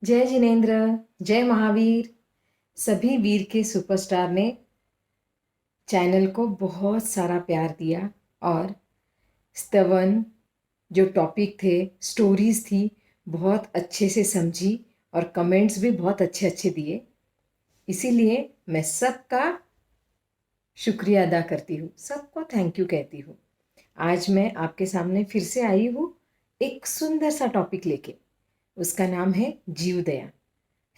जय जिनेन्द्र, जय महावीर। सभी वीर के सुपरस्टार ने चैनल को बहुत सारा प्यार दिया और स्तवन जो टॉपिक थे, स्टोरीज थी, बहुत अच्छे से समझी और कमेंट्स भी बहुत अच्छे अच्छे दिए। इसीलिए मैं सबका शुक्रिया अदा करती हूँ, सबको थैंक यू कहती हूँ। आज मैं आपके सामने फिर से आई हूँ एक सुंदर सा टॉपिक लेके। उसका नाम है जीव दया,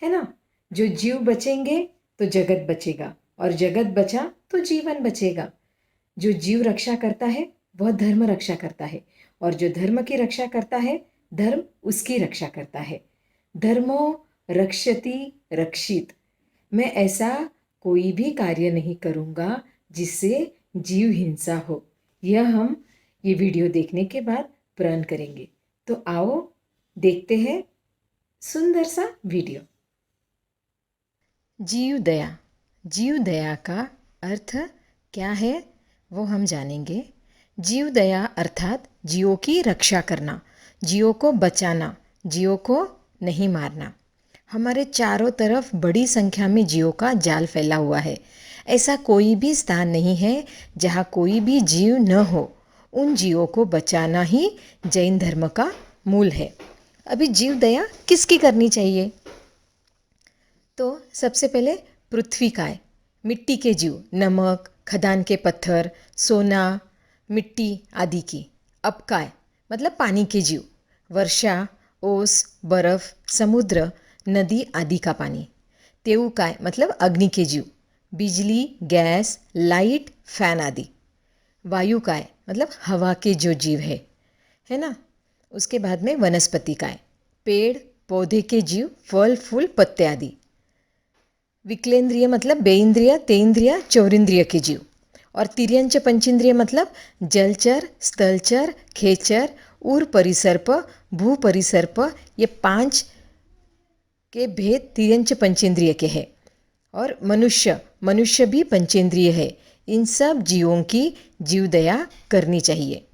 है ना। जो जीव बचेंगे तो जगत बचेगा और जगत बचा तो जीवन बचेगा। जो जीव रक्षा करता है वह धर्म रक्षा करता है और जो धर्म की रक्षा करता है धर्म उसकी रक्षा करता है। धर्मो रक्षति रक्षित। मैं ऐसा कोई भी कार्य नहीं करूँगा जिससे जीव हिंसा हो। यह हम ये वीडियो देखने के बाद प्रण करेंगे। तो आओ देखते हैं सुंदर सा वीडियो। जीव दया। जीव दया का अर्थ क्या है वो हम जानेंगे। जीव दया अर्थात जीवों की रक्षा करना, जीवों को बचाना, जीवों को नहीं मारना। हमारे चारों तरफ बड़ी संख्या में जीवों का जाल फैला हुआ है। ऐसा कोई भी स्थान नहीं है जहाँ कोई भी जीव न हो। उन जीवों को बचाना ही जैन धर्म का मूल है। अभी जीव दया किसकी करनी चाहिए? तो सबसे पहले पृथ्वी काय, मिट्टी के जीव, नमक, खदान के पत्थर, सोना, मिट्टी आदि की। अपकाय मतलब पानी के जीव, वर्षा, ओस, बर्फ, समुद्र, नदी आदि का पानी। तेऊकाय मतलब अग्नि के जीव, बिजली, गैस, लाइट, फैन आदि। वायुकाय मतलब हवा के जो जीव है ना। उसके बाद में वनस्पति काय, पेड़ पौधे के जीव, फल फूल पत्ते आदि। विकलेंद्रिय मतलब बेइंद्रिय, तेन्द्रिय, चौरिंद्रिय के जीव। और तिर्यंच पंचेंद्रिय मतलब जलचर, स्थलचर, खेचर, उर परिसर्प, भू परिसर्प। ये 5 के भेद तिर्यंच पंचेंद्रिय के हैं। और मनुष्य भी पंचेंद्रिय है। इन सब जीवों की जीव दया करनी चाहिए।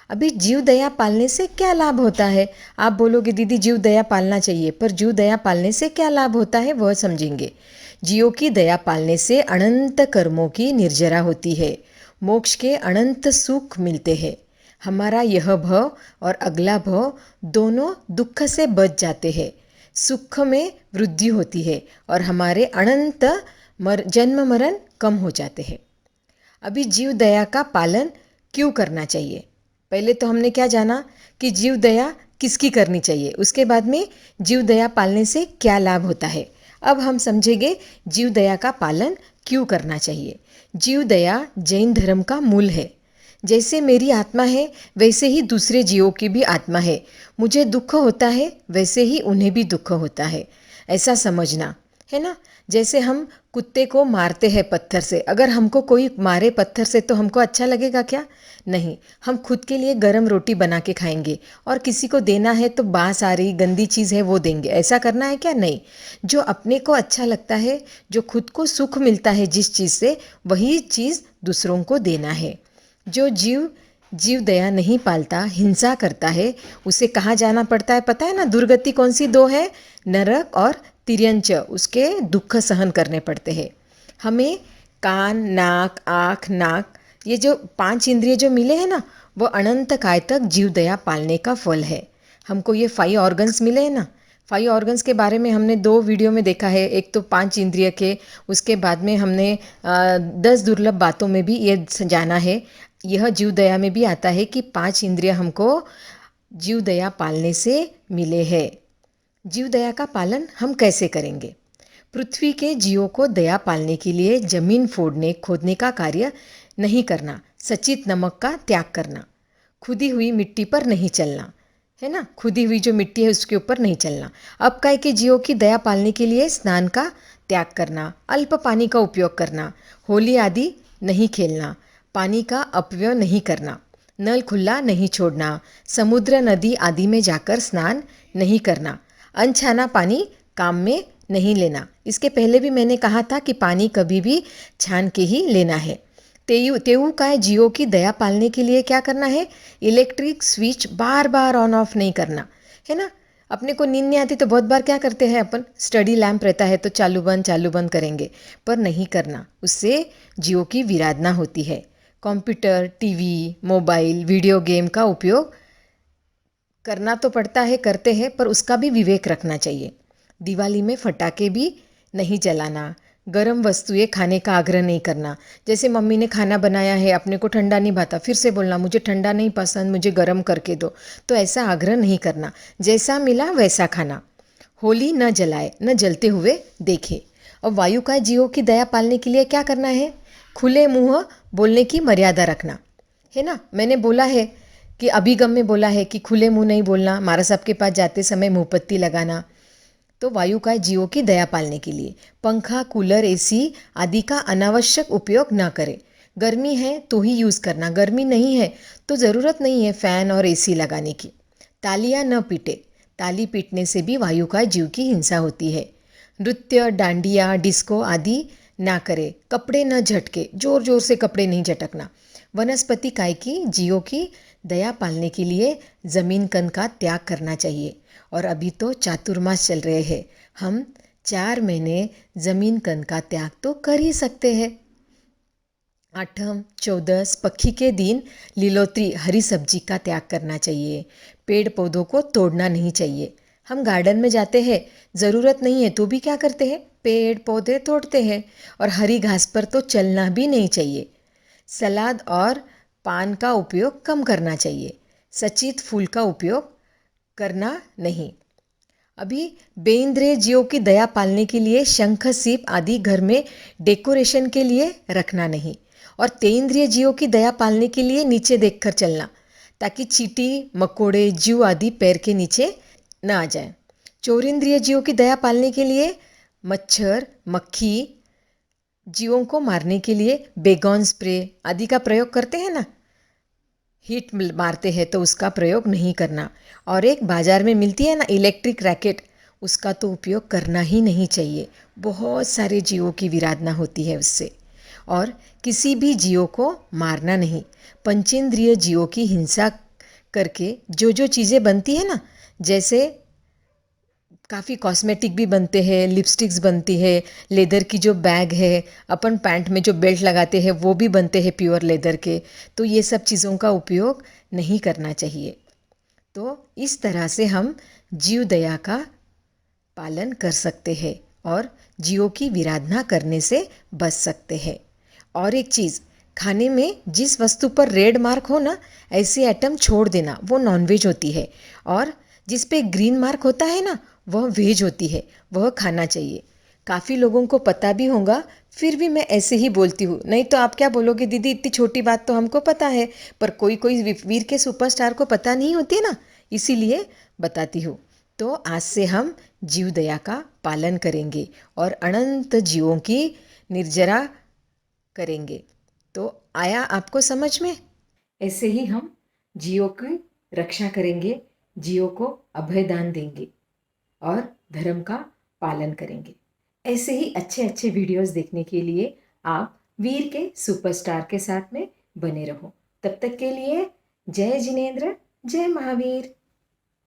अभी जीव दया पालने से क्या लाभ होता है? आप बोलोगे दीदी जीव दया पालना चाहिए, पर जीव दया पालने से क्या लाभ होता है वह समझेंगे। जीवों की दया पालने से अनंत कर्मों की निर्जरा होती है, मोक्ष के अनंत सुख मिलते हैं। हमारा यह भव और अगला भव दोनों दुख से बच जाते हैं, सुख में वृद्धि होती है और हमारे अनंत जन्म मरण कम हो जाते हैं। अभी जीव दया का पालन क्यों करना चाहिए? पहले तो हमने क्या जाना कि जीव दया किसकी करनी चाहिए, उसके बाद में जीव दया पालने से क्या लाभ होता है। अब हम समझेंगे जीव दया का पालन क्यों करना चाहिए। जीव दया जैन धर्म का मूल है। जैसे मेरी आत्मा है वैसे ही दूसरे जीवों की भी आत्मा है। मुझे दुख होता है वैसे ही उन्हें भी दुख होता है, ऐसा समझना है ना। जैसे हम कुत्ते को मारते हैं पत्थर से, अगर हमको कोई मारे पत्थर से तो हमको अच्छा लगेगा क्या? नहीं। हम खुद के लिए गरम रोटी बना के खाएंगे और किसी को देना है तो बांस आ रही गंदी चीज़ है वो देंगे, ऐसा करना है क्या? नहीं। जो अपने को अच्छा लगता है, जो खुद को सुख मिलता है जिस चीज़ से, वही चीज़ दूसरों को देना है। जो जीव दया नहीं पालता, हिंसा करता है, उसे कहाँ जाना पड़ता है पता है ना? दुर्गति कौन सी 2 है? नरक और तिर्यंच। उसके दुख सहन करने पड़ते हैं। हमें कान, नाक, आँख, नाक, ये जो 5 इंद्रिय जो मिले हैं ना, वो अनंत काय तक जीव दया पालने का फल है। हमको ये 5 ऑर्गन्स मिले हैं ना। 5 ऑर्गन्स के बारे में हमने 2 वीडियो में देखा है। एक तो 5 इंद्रिय के, उसके बाद में हमने 10 दुर्लभ बातों में भी ये जाना है। यह जीव दया में भी आता है कि 5 इंद्रिय हमको जीव दया पालने से मिले हैं। जीव दया का पालन हम कैसे करेंगे? पृथ्वी के जीवों को दया पालने के लिए जमीन फोड़ने खोदने का कार्य नहीं करना, सचित नमक का त्याग करना, खुदी हुई मिट्टी पर नहीं चलना, है ना। खुदी हुई जो मिट्टी है उसके ऊपर नहीं चलना। अब काय के जीवों की दया पालने के लिए स्नान का त्याग करना, अल्प पानी का उपयोग करना, होली आदि नहीं खेलना, पानी का अपव्यय नहीं करना, नल खुला नहीं छोड़ना, समुद्र नदी आदि में जाकर स्नान नहीं करना, अनछाना पानी काम में नहीं लेना। इसके पहले भी मैंने कहा था कि पानी कभी भी छान के ही लेना है। तेऊ का जियो की दया पालने के लिए क्या करना है? Electric switch bar bar on off नहीं करना, है ना। अपने को नींद नहीं आती तो बहुत बार क्या करते हैं अपन, स्टडी लैम्प रहता है तो चालू बंद करेंगे, पर नहीं करना, उससे जियो की विराधना होती है। Computer, TV, mobile, video game का उपयोग करना तो पड़ता है, करते हैं, पर उसका भी विवेक रखना चाहिए। दिवाली में फटाके भी नहीं जलाना, गर्म वस्तुएं खाने का आग्रह नहीं करना। जैसे मम्मी ने खाना बनाया है, अपने को ठंडा नहीं भाता, फिर से बोलना मुझे ठंडा नहीं पसंद, मुझे गर्म करके दो, तो ऐसा आग्रह नहीं करना। जैसा मिला वैसा खाना। होली न जलाए, न जलते हुए देखे। और वायु का जीवों की दया पालने के लिए क्या करना है? खुले मुंह बोलने की मर्यादा रखना है ना। मैंने बोला है कि अभिगम में बोला है कि खुले मुंह नहीं बोलना, महाराज साहब के पास जाते समय मुंहपत्ती लगाना। तो वायु का जीवों की दया पालने के लिए पंखा, कूलर, एसी आदि का अनावश्यक उपयोग ना करें। गर्मी है तो ही यूज़ करना, गर्मी नहीं है तो ज़रूरत नहीं है फ़ैन और एसी लगाने की। तालियां न पीटे, ताली पीटने से भी वायु का जीव की हिंसा होती है। नृत्य, डांडिया, डिस्को आदि ना करे। कपड़े न झटके, जोर जोर से कपड़े नहीं झटकना। वनस्पति काय की जीवों की दया पालने के लिए जमीन कन का त्याग करना चाहिए। और अभी तो चातुर्मास चल रहे हैं, हम 4 महीने जमीन कन का त्याग तो कर ही सकते हैं। आठम, चौदस, पक्षी के दिन लीलोत्री हरी सब्जी का त्याग करना चाहिए। पेड़ पौधों को तोड़ना नहीं चाहिए। हम गार्डन में जाते हैं, ज़रूरत नहीं है तो भी क्या करते हैं, पेड़ पौधे तोड़ते हैं। और हरी घास पर तो चलना भी नहीं चाहिए। सलाद और पान का उपयोग कम करना चाहिए। सचित फूल का उपयोग करना नहीं। अभी बेइंद्रिय जीवों की दया पालने के लिए शंख, सीप आदि घर में डेकोरेशन के लिए रखना नहीं। और तेंद्रिय जीवों की दया पालने के लिए नीचे देखकर चलना, ताकि चींटी, मकोड़े, जीव आदि पैर के नीचे न आ जाए। चौरिंद्रिय जीवों की दया पालने के लिए मच्छर, मक्खी जीवों को मारने के लिए बेगॉन स्प्रे आदि का प्रयोग करते हैं ना, हीट मारते हैं तो उसका प्रयोग नहीं करना। और एक बाज़ार में मिलती है ना इलेक्ट्रिक रैकेट, उसका तो उपयोग करना ही नहीं चाहिए। बहुत सारे जीवों की विराधना होती है उससे। और किसी भी जीवों को मारना नहीं। पंचेंद्रिय जीवों की हिंसा करके जो जो चीज़ें बनती है ना, जैसे काफ़ी कॉस्मेटिक भी बनते हैं, लिपस्टिक्स बनती है, लेदर की जो बैग है, अपन पैंट में जो बेल्ट लगाते हैं वो भी बनते हैं प्योर लेदर के। तो ये सब चीज़ों का उपयोग नहीं करना चाहिए। तो इस तरह से हम जीव दया का पालन कर सकते हैं और जीवों की विराधना करने से बच सकते हैं। और एक चीज़, खाने में जिस वस्तु पर रेड मार्क हो ना, ऐसी आइटम छोड़ देना, वो नॉनवेज होती है। और जिस पे ग्रीन मार्क होता है ना, वह वेज होती है, वह खाना चाहिए। काफ़ी लोगों को पता भी होगा, फिर भी मैं ऐसे ही बोलती हूँ। नहीं तो आप क्या बोलोगे, दीदी इतनी छोटी बात तो हमको पता है, पर कोई कोई वीर के सुपरस्टार को पता नहीं होती ना, इसीलिए बताती हूँ। तो आज से हम जीव दया का पालन करेंगे और अनंत जीवों की निर्जरा करेंगे। तो आया आपको समझ में? ऐसे ही हम जीवों की रक्षा करेंगे, जीवों को अभयदान देंगे और धर्म का पालन करेंगे। ऐसे ही अच्छे अच्छे वीडियोस देखने के लिए आप वीर के सुपरस्टार के साथ में बने रहो। तब तक के लिए जय जिनेंद्र, जय महावीर।